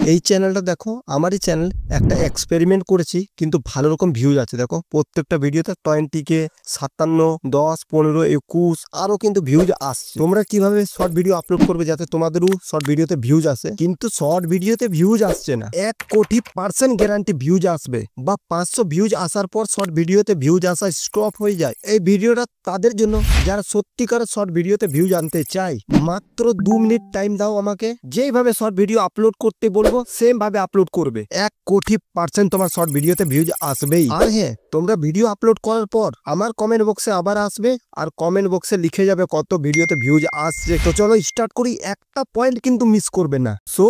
এই চ্যানেলটা দেখো, আমারই চ্যানেল, একটা এক্সপেরিমেন্ট করেছি, কিন্তু ভালো রকম ভিউজ আছে। দেখো প্রত্যেকটা ভিডিওতে 20K, 57, 10, 15, 21 আরো কিন্তু ভিউজ আসছে। তোমরা কিভাবে শর্ট ভিডিও আপলোড করবে যাতে তোমাদেরও শর্ট ভিডিওতে ভিউজ আসে? কিন্তু শর্ট ভিডিওতে ভিউজ আসছে না, 1,00,00,000% গ্যারান্টি ভিউজ আসবে, বা 500 ভিউজ আসার পর শর্ট ভিডিওতে ভিউজ আসা স্টপ হয়ে যায়। এই ভিডিওটা তাদের জন্য যারা সত্যিকার শর্ট ভিডিওতে ভিউজ আনতে চায়। মাত্র 2 মিনিট টাইম দাও আমাকে, যেইভাবে শর্ট ভিডিও আপলোড করতে বলবো সেম ভাবে আপলোড করবে, 1,00,00,000% তোমার শর্ট ভিডিওতে ভিউজ আসবেই। আর হ্যাঁ, তোমরা ভিডিও আপলোড করার পর আমার কমেন্ট বক্সে আবার আসবে, আর কমেন্ট বক্সে লিখে যাবে কত ভিডিওতে ভিউজ আসছে। তো চলো স্টার্ট করি, একটা পয়েন্ট কিন্তু মিস করবে না। সো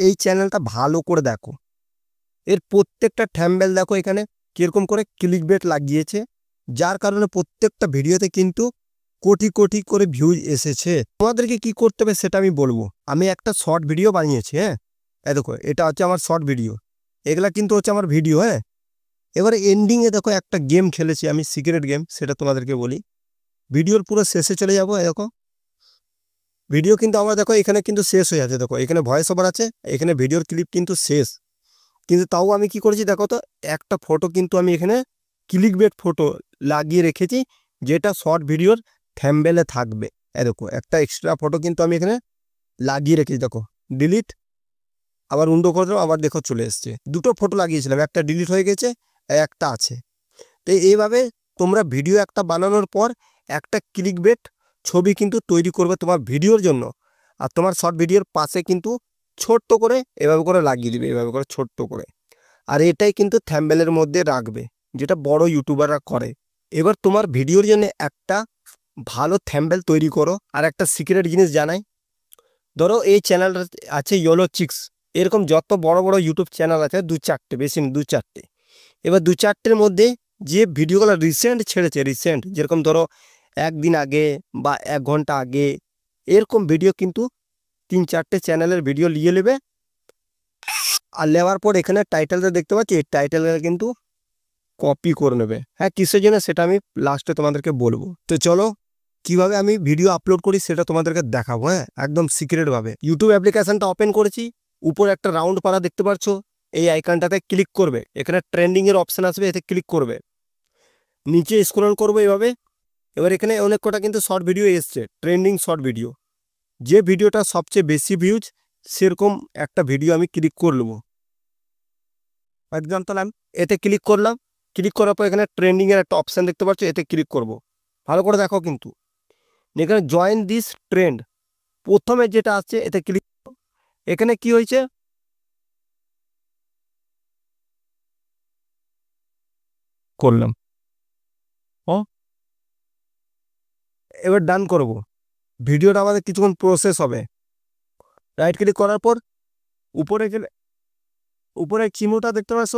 এই চ্যানেলটা ভালো করে দেখো, এর প্রত্যেকটা থাম্বনেল দেখো এখানে কিরকম করে ক্লিকবেট লাগিয়েছে, যার কারণে প্রত্যেকটা ভিডিওতে কিন্তু কোটি কোটি করে ভিউজ এসেছে। তোমাদেরকে কি করতে হবে সেটা আমি বলবো। আমি একটা শর্ট ভিডিও বানিয়েছি, হ্যাঁ, এই দেখো এটা হচ্ছে আমার শর্ট ভিডিও, এগুলা কিন্তু হচ্ছে আমার ভিডিও। হ্যাঁ, এবারে এন্ডিংয়ে দেখো একটা গেম খেলেছি আমি, সিক্রেট গেম, সেটা তোমাদেরকে বলি। ভিডিওর পুরো শেষে চলে যাবো। দেখো ভিডিও কিন্তু আমার দেখো এখানে কিন্তু শেষ হয়ে আছে, দেখো এখানে ভয়েস ওভার আছে, এখানে ভিডিওর ক্লিপ কিন্তু শেষ। কিন্তু তাও আমি কি করেছি দেখো তো, একটা ফটো কিন্তু আমি এখানে ক্লিকবেট ফটো লাগিয়ে রেখেছি, যেটা শর্ট ভিডিওর থাম্বনেলে থাকবে। দেখো একটা এক্সট্রা ফটো কিন্তু আমি এখানে লাগিয়ে রেখেছি। দেখো ডিলিট, আবার উন্ডো করে দেবো, আবার দেখো চলে এসছে। দুটো ফটো লাগিয়েছিলাম, একটা ডিলিট হয়ে গেছে, একটা আছে। তো এইভাবে তোমরা ভিডিও একটা বানানোর পর একটা ক্লিকবেট ছবি কিন্তু তৈরি করবে তোমার ভিডিওর জন্য, আর তোমার শর্ট ভিডিওর পাশে কিন্তু ছোট্ট করে এভাবে করে লাগিয়ে দিবে, এভাবে করে ছোট্ট করে। আর এটাই কিন্তু থাম্বনেলের মধ্যে রাখবে, যেটা বড় ইউটিউবাররা করে। এবার তোমার ভিডিওর জন্য একটা ভালো থাম্বনেল তৈরি করো। আর একটা সিক্রেট জিনিস জানাই, ধরো এই চ্যানেলটা আছে ইয়েলো চিক্স, এরকম যত বড় বড় ইউটিউব চ্যানেল আছে 2-4টে, বেশি না 2-4টে। এবার 2-4টের মধ্যে যে ভিডিওগুলো রিসেন্ট ছেড়েছে, রিসেন্ট যেরকম ধরো 1 দিন আগে বা 1 ঘন্টা আগে, এরকম ভিডিও কিন্তু 3-4টে চ্যানেলের ভিডিও নিয়ে নেবে। আর নেওয়ার পর এখানে টাইটেলটা দেখতে পাচ্ছি, এই টাইটেলটা কিন্তু কপি করে নেবে। হ্যাঁ, কিসের জন্য সেটা আমি লাস্টে তোমাদেরকে বলবো। তো চলো কিভাবে আমি ভিডিও আপলোড করি সেটা তোমাদেরকে দেখাবো। হ্যাঁ, একদম সিক্রেট ভাবে। ইউটিউব অ্যাপ্লিকেশনটা ওপেন করেছি, উপরে একটা রাউন্ড পাড়া দেখতে পাচ্ছ, এই আইকনটাতে ক্লিক করবে, এখানে ট্রেন্ডিং এর অপশন আসবে, এতে ক্লিক করবে, নিচে স্ক্রল করবে এভাবে। এবার এখানে অনেক কটা কিন্তু শর্ট ভিডিও এসছে, ট্রেন্ডিং শর্ট ভিডিও, যে ভিডিওটা সবচেয়ে বেশি ভিউজ সেরকম একটা ভিডিও আমি ক্লিক করে নেবো। এক্সাম্পল আমি এতে ক্লিক করলাম, ক্লিক করার পর এখানে ট্রেন্ডিং এর একটা অপশন দেখতে পাচ্ছ, এতে ক্লিক করব। ভালো করে দেখো কিন্তু এখানে জয়েন দিস ট্রেন্ড, প্রথমে যেটা আছে এতে ক্লিক। এখানে কি হয়েছে, করলাম, ও এবার ডান করব। ভিডিওটা আমাদের কিছুক্ষণ প্রসেস হবে। রাইট ক্লিক করার পর উপরে গেলে উপরে চিহ্নটা দেখতে পাচ্ছ,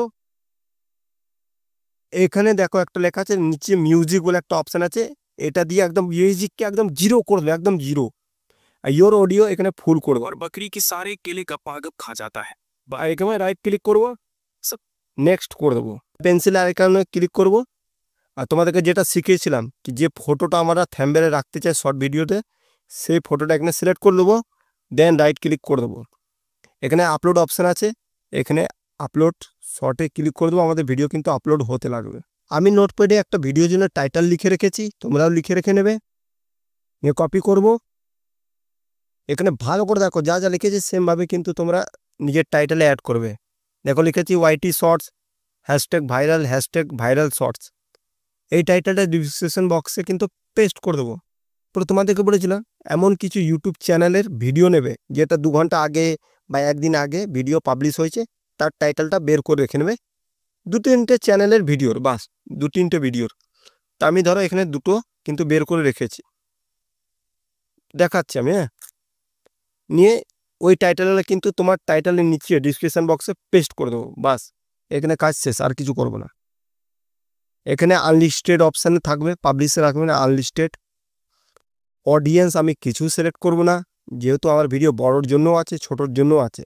এখানে দেখো একটা লেখা আছে, নিচে মিউজিক বলে একটা অপশন আছে, এটা দিয়ে একদম মিউজিককে একদম জিরো করবে, একদম জিরো। योर ऑडियो এখানে ফুল করব, और बकरी के सारे केले का पागब खा जाता है। এখানে রাইট ক্লিক করব, নেক্সট করে দেবো, পেন্সিল আইকনে ক্লিক করব। আর তোমাদেরকে যেটা শিখিয়েছিলাম কি, যে ফটোটা আমরা থাম্বনেলে রাখতে চাই শর্ট ভিডিওতে, সেই ফটোটা এখানে সিলেক্ট করে দেবো, দেন রাইট ক্লিক করে দেবো। এখানে আপলোড অপশান আছে, এখানে আপলোড শর্টে ক্লিক করে দেবো, আমাদের ভিডিও কিন্তু আপলোড হতে লাগবে। আমি নোটপ্যাডে একটা ভিডিওর জন্য টাইটেল লিখে রেখেছি, তোমরাও লিখে রেখে নেবে। নিয়ে কপি করব, এখানে ভালো করে দেখো যা যা লিখেছি সেমভাবে কিন্তু তোমরা নিজের টাইটেলে অ্যাড করবে। দেখো লিখেছি ওয়াইটি শর্টস #ভাইরাল শর্টস, এই টাইটেলটা ডিসক্রিপশন বক্সে কিন্তু পেস্ট করে দেবো। পরে তোমাদেরকে বলেছিলাম এমন কিছু ইউটিউব চ্যানেলের ভিডিও নেবে যেটা 2 ঘন্টা আগে বা 1 দিন আগে ভিডিও পাবলিশ হয়েছে, তার টাইটেলটা বের করে রেখে নেবে। 2-3টে চ্যানেলের ভিডিওর, বাস 2-3টে ভিডিওর। তা আমি ধরো এখানে দুটো কিন্তু বের করে রেখেছি, দেখাচ্ছি আমি। হ্যাঁ, নিয়ে ওই টাইটেলটা কিন্তু তোমার টাইটেলের নিচে ডিসক্রিপশন বক্সে পেস্ট করে দেবো, বাস এখানে কাজ শেষ, আর কিছু করবো না। এখানে আনলিস্টেড অপশানে থাকবে, পাবলিশে রাখবে না, আনলিস্টেড। অডিয়েন্স আমি কিছু সিলেক্ট করব না, যেহেতু আমার ভিডিও বড়োর জন্য আছে, ছোটোর জন্য আছে,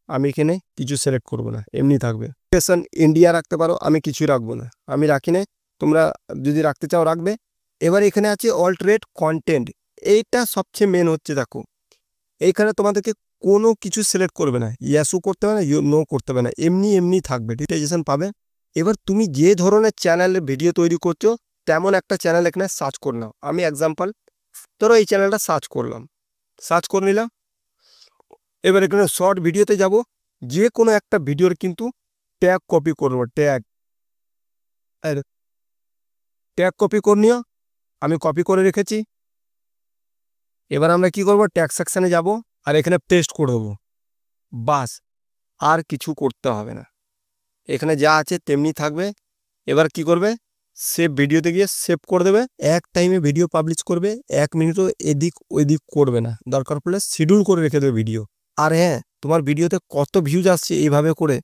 আমি এখানে কিছু সিলেক্ট করব না, এমনি থাকবে। লোকেশন ইন্ডিয়া রাখতে পারো, আমি কিছুই রাখবো না, আমি রাখি না, তোমরা যদি রাখতে চাও রাখবে। এবার এখানে আছে অল্টারেট কন্টেন্ট, এইটা সবচেয়ে মেন হচ্ছে। দেখো এইখানে তোমাদেরকে কোনো কিছু সিলেক্ট করবে না, ইয়াসও করতে হবে না, নো করতে হবে না, এমনি থাকবে, ডিটেকশন পাবে। এবার তুমি যে ধরনের চ্যানেলে ভিডিও তৈরি করছো তেমন একটা চ্যানেল এখানে সার্চ করে নাও। আমি এক্সাম্পল ধরো এই চ্যানেলটা সার্চ করলাম, সার্চ করে নিলাম। এবার এখানে শর্ট ভিডিওতে যাব, যে কোনো একটা ভিডিওর কিন্তু ট্যাগ কপি করবো, ট্যাগ কপি করে নিও, আমি কপি করে রেখেছি। এবার আমরা কি করব, ট্যাগ সেকশনে যাব আর এখানে পেস্ট করে দেবো, বাস, আর কিছু করতে হবে না, এখানে যা আছে তেমনি থাকবে। এবার কি করবে, সেভ ভিডিওতে গিয়ে সেভ করে দেবে। এক টাইমে ভিডিও পাবলিশ করবে, 1 মিনিটও এদিক ওইদিক করবে না, দরকার পড়লে শিডিউল করে রেখে দেবে ভিডিও। আর হ্যাঁ, তোমার ভিডিওতে কত ভিউজ আসছে এইভাবে করে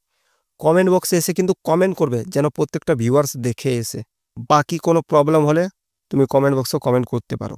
কমেন্ট বক্সে এসে কিন্তু কমেন্ট করবে, যেন প্রত্যেকটা ভিউয়ার্স দেখে এসে। বাকি কোনো প্রবলেম হলে তুমি কমেন্ট বক্সে কমেন্ট করতে পারো।